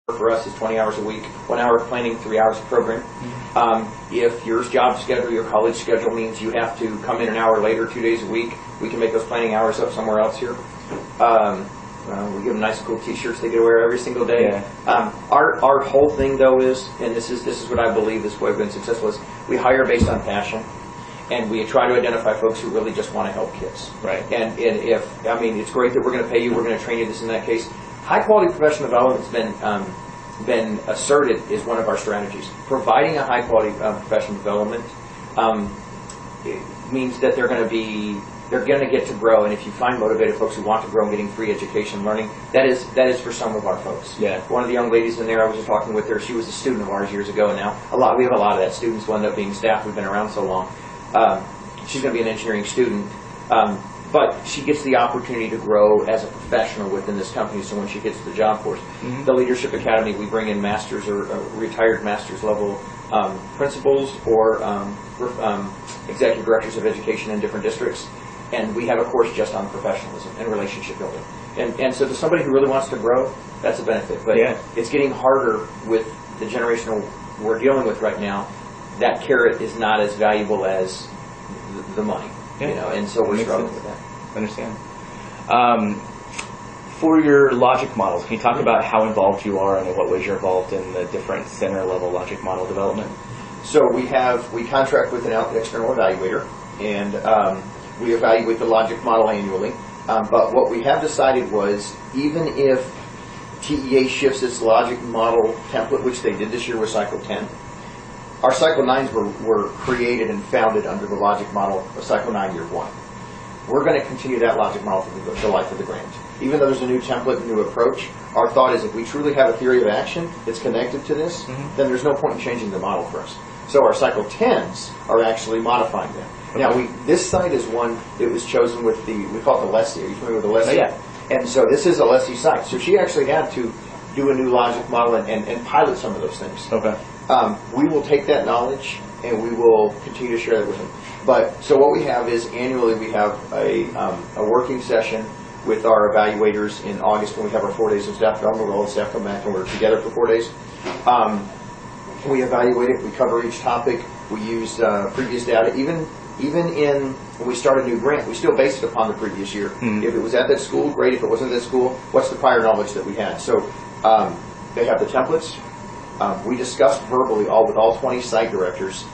for us is 20 hours a week, 1 hour of planning, 3 hours of program. If your job schedule, your college schedule means you have to come in an hour later 2 days a week, we can make those planning hours up somewhere else here. We give them nice cool t-shirts they get to wear every single day. Yeah. Our whole thing though is, and this is what I believe this way we've been successful, is we hire based on passion. And we try to identify folks who really just want to help kids. Right. And if, I mean, it's great that we're going to pay you, we're going to train you, this in that case. High quality professional development has been asserted is one of our strategies. Providing a high quality professional development means that they're going to get to grow. And if you find motivated folks who want to grow and getting free education, learning, that is for some of our folks. Yeah. One of the young ladies in there, I was just talking with her, she was a student of ours years ago, and now we have a lot of that. Students will end up being staff. We've been around so long. She's going to be an engineering student, but she gets the opportunity to grow as a professional within this company. So when she gets to the job force, the Leadership Academy, we bring in masters or retired master's level principals or executive directors of education in different districts, and we have a course just on professionalism and relationship building. And so to somebody who really wants to grow, that's a benefit. But it's getting harder with the generation we're dealing with right now. That carrot is not as valuable as the money, you know, and so we're struggling with that. Understand. For your logic models, can you talk about how involved you are and in what ways you're involved in the different center level logic model development? So we contract with an external evaluator, and we evaluate the logic model annually. But what we have decided was, even if TEA shifts its logic model template, which they did this year with Cycle 10, our Cycle 9s were created and founded under the logic model of Cycle 9 Year 1. We're going to continue that logic model for the life of the grant. Even though there's a new template, a new approach, our thought is if we truly have a theory of action that's connected to this, then there's no point in changing the model for us. So our Cycle 10s are actually modifying them. Okay. Now, this site is one that was chosen with we call it the Leslie. Are you familiar with the Leslie? Oh, yeah. And so this is a Leslie site. So she actually had to do a new logic model and pilot some of those things. Okay. We will take that knowledge and we will continue to share that with them. But so what we have is annually we have a working session with our evaluators in August when we have our 4 days of staff development. All the staff come back and we're together for 4 days. We evaluate it. We cover each topic. We use previous data. Even when we start a new grant, we still base it upon the previous year. If it was at that school, great. If it wasn't at that school, what's the prior knowledge that we had? So they have the templates. We discussed verbally with all 20 site directors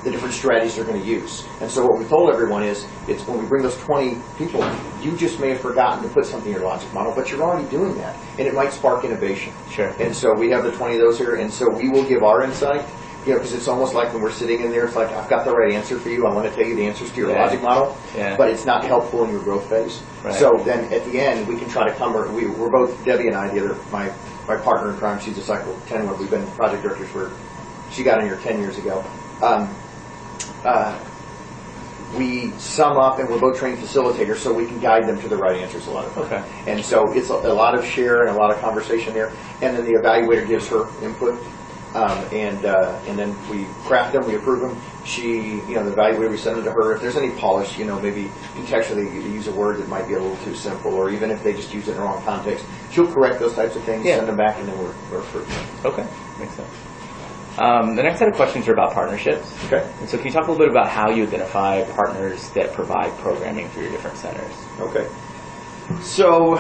the different strategies they're going to use. And so what we told everyone is, it's when we bring those 20 people, you just may have forgotten to put something in your logic model, but you're already doing that, and it might spark innovation. Sure. And so we have the 20 of those here, and so we will give our insight, you know, because it's almost like when we're sitting in there, it's like, I've got the right answer for you, I want to tell you the answers to your logic model, but it's not helpful in your growth phase. Right. So then at the end, we can try to we're both, Debbie and I, my partner in crime, she's a Cycle 10 one. We've been project directors she got in here 10 years ago. We sum up, and we're both trained facilitators, so we can guide them to the right answers a lot of times. Okay. And so it's a lot of share and a lot of conversation there. And then the evaluator gives her input, and then we craft them, we approve them. The evaluator, we send them to her. If there's any polish, maybe contextually you use a word that might be a little too simple, or even if they just use it in the wrong context, she'll correct those types of things, send them back, and then we're approving. Okay, makes sense. The next set of questions are about partnerships. Okay. And so can you talk a little bit about how you identify partners that provide programming for your different centers? Okay. So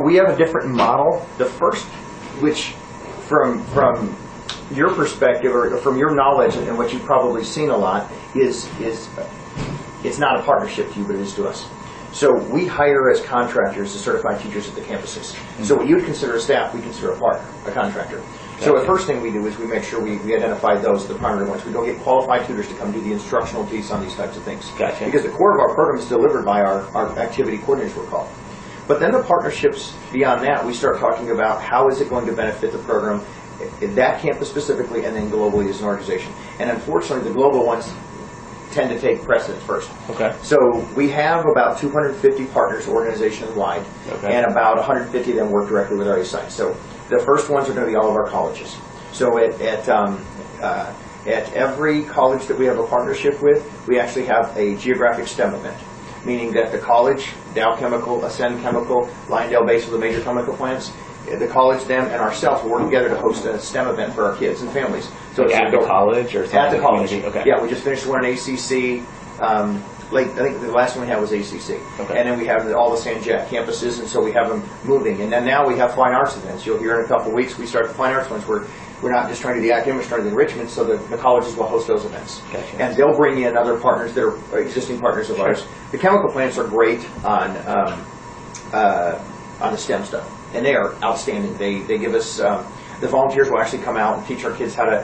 we have a different model. The first, which from your perspective or from your knowledge and what you've probably seen a lot, is it's not a partnership to you, but it is to us. So we hire as contractors the certified teachers at the campuses. So what you would consider a staff, we consider a partner, a contractor. So the first thing we do is we make sure we identify those, the primary ones. We go get qualified tutors to come do the instructional piece on these types of things. Gotcha. Because the core of our program is delivered by our activity coordinators, we're called. But then the partnerships beyond that, we start talking about how is it going to benefit the program in that campus specifically and then globally as an organization. And unfortunately, the global ones tend to take precedence first. Okay. So we have about 250 partners organization-wide, and about 150 of them work directly with our sites. So the first ones are going to be all of our colleges. So at every college that we have a partnership with, we actually have a geographic STEM event, meaning that the college, Dow Chemical, Ascend Chemical, Lyondale Base are the major chemical plants. the college, them, and ourselves will work together to host a STEM event for our kids and families. So Like at the college or something? At the college. Okay. Yeah, we just finished one in ACC. I think the last one we had was ACC. Okay. And then we have all the San Jack campuses, and so we have them moving. And then now we have fine arts events. You'll hear in a couple of weeks we start the fine arts ones where we're not just trying to do the academic, we're trying to do the enrichment, so the colleges will host those events. Gotcha. And they'll bring in other partners that are existing partners of ours. The chemical plants are great on the STEM stuff, and they are outstanding. They give us the volunteers will actually come out and teach our kids how to,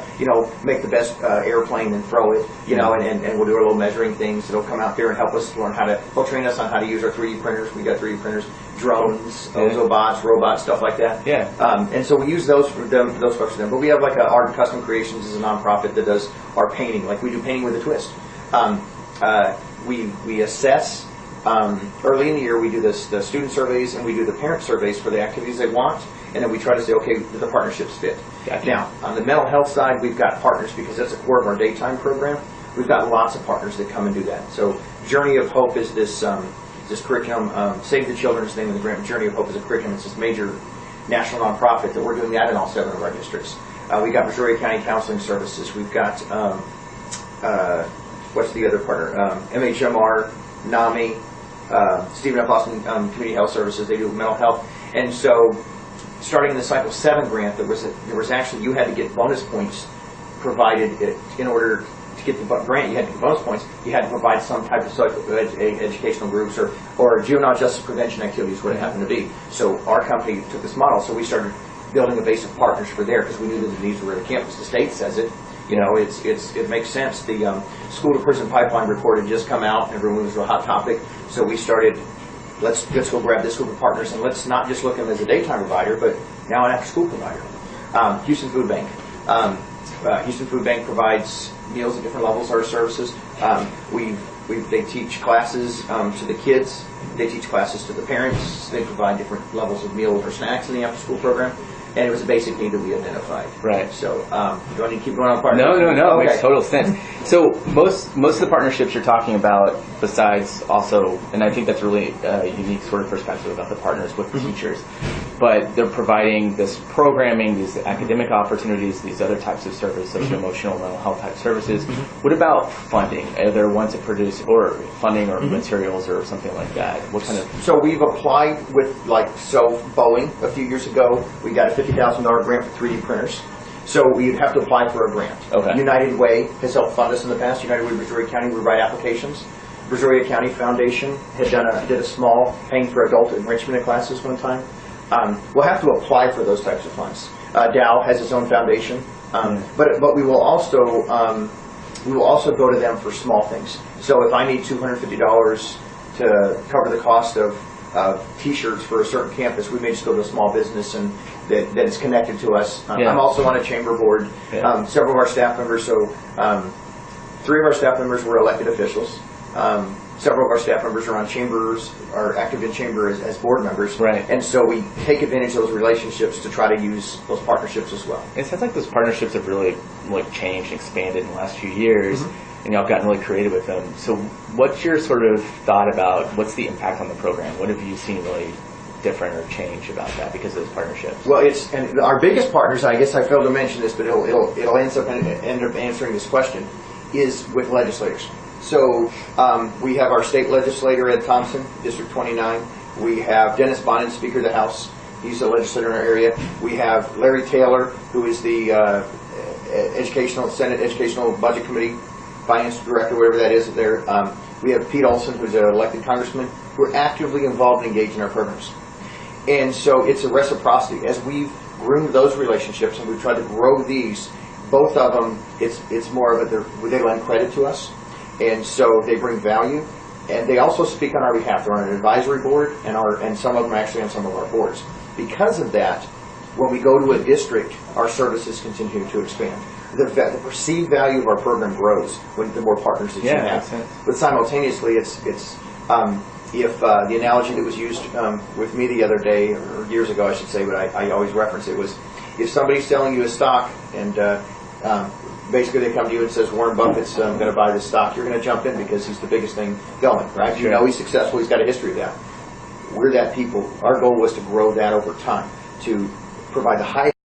make the best airplane and throw it, and we'll do our little measuring things. They'll come out there and help us learn they'll train us on how to use our 3D printers. We got 3D printers, drones, Ozobots, robots, stuff like that. Yeah. And so we use those for those folks for them. But we have like Art and Custom Creations is a nonprofit that does our painting. Like we do painting with a twist. We assess. Early in the year, we do the student surveys and we do the parent surveys for the activities they want, and then we try to say, okay, do the partnerships fit? Gotcha. Now, on the mental health side, we've got partners because that's a core of our daytime program. We've got lots of partners that come and do that. So Journey of Hope is this curriculum. Save the Children's name of the grant. Journey of Hope is a curriculum. It's this major national nonprofit that we're doing that in all 7 of our districts. We got Missouri County Counseling Services. We've got, what's the other partner? MHMR, NAMI, Stephen F. Austin Community Health Services. They do mental health. And so starting in the Cycle 7 grant, there was actually, you had to get bonus points provided in order to get the grant. You had to get bonus points. You had to provide some type of educational groups or juvenile justice prevention activities, what it happened to be. So our company took this model. So we started building a base of partners for there because we knew that the needs were at the campus. The state says it. It makes sense. The school to prison pipeline report had just come out, and everyone was a hot topic. So we started, let's go grab this group of partners, and let's not just look at them as a daytime provider, but now an after-school provider. Houston Food Bank. Houston Food Bank provides meals at different levels of our services. They teach classes to the kids. They teach classes to the parents. They provide different levels of meals or snacks in the after-school program. And it was a basic need that we identified. Right. So, do I need to keep going on partners? No. Okay. It makes total sense. So most of the partnerships you're talking about, besides also, and I think that's really a unique sort of perspective about the partners with the teachers, but they're providing this programming, these academic opportunities, these other types of services, social-emotional, mental health type services. What about funding? Are there ones that produce, or funding or materials or something like that? What kind of? So we've applied with, Boeing a few years ago, we got a $50,000 grant for 3D printers. So we'd have to apply for a grant. Okay. United Way has helped fund us in the past. United Way Brazoria County would write applications. Brazoria County Foundation had did a small paying for adult enrichment classes one time. We'll have to apply for those types of funds. Dow has its own foundation, but we will also go to them for small things. So if I need $250 to cover the cost of T-shirts for a certain campus, we may just go to a small business and that is connected to us. I'm also on a chamber board. Several of our staff members, 3 of our staff members were elected officials. Several of our staff members are on chambers, are active in chamber as board members. Right. And so we take advantage of those relationships to try to use those partnerships as well. It sounds like those partnerships have really changed and expanded in the last few years. And y'all have gotten really creative with them. So what's your sort of thought about what's the impact on the program? What have you seen really different or change about that because of those partnerships? Well, and our biggest partners, I guess I failed to mention this, but it'll end up answering this question, is with legislators. So we have our state legislator, Ed Thompson, District 29. We have Dennis Bonin, Speaker of the House. He's a legislator in our area. We have Larry Taylor, who is the Senate Educational Budget Committee Finance Director, whatever that is there. We have Pete Olson, who's an elected congressman, who are actively involved and engaged in our programs. And so it's a reciprocity. As we've groomed those relationships and we've tried to grow these, both of them, it's more of they lend credit to us, and so they bring value, and they also speak on our behalf. They're on an advisory board, and some of them are actually on some of our boards. Because of that, when we go to a district, our services continue to expand. The perceived value of our program grows when the more partners that you have. But simultaneously, if the analogy that was used with me the other day, or years ago I should say, but I always reference it, was if somebody's selling you a stock and basically they come to you and says Warren Buffett's going to buy this stock, you're going to jump in because he's the biggest thing going, right? Sure. You know he's successful, he's got a history of that. We're that people. Our goal was to grow that over time. to provide the highest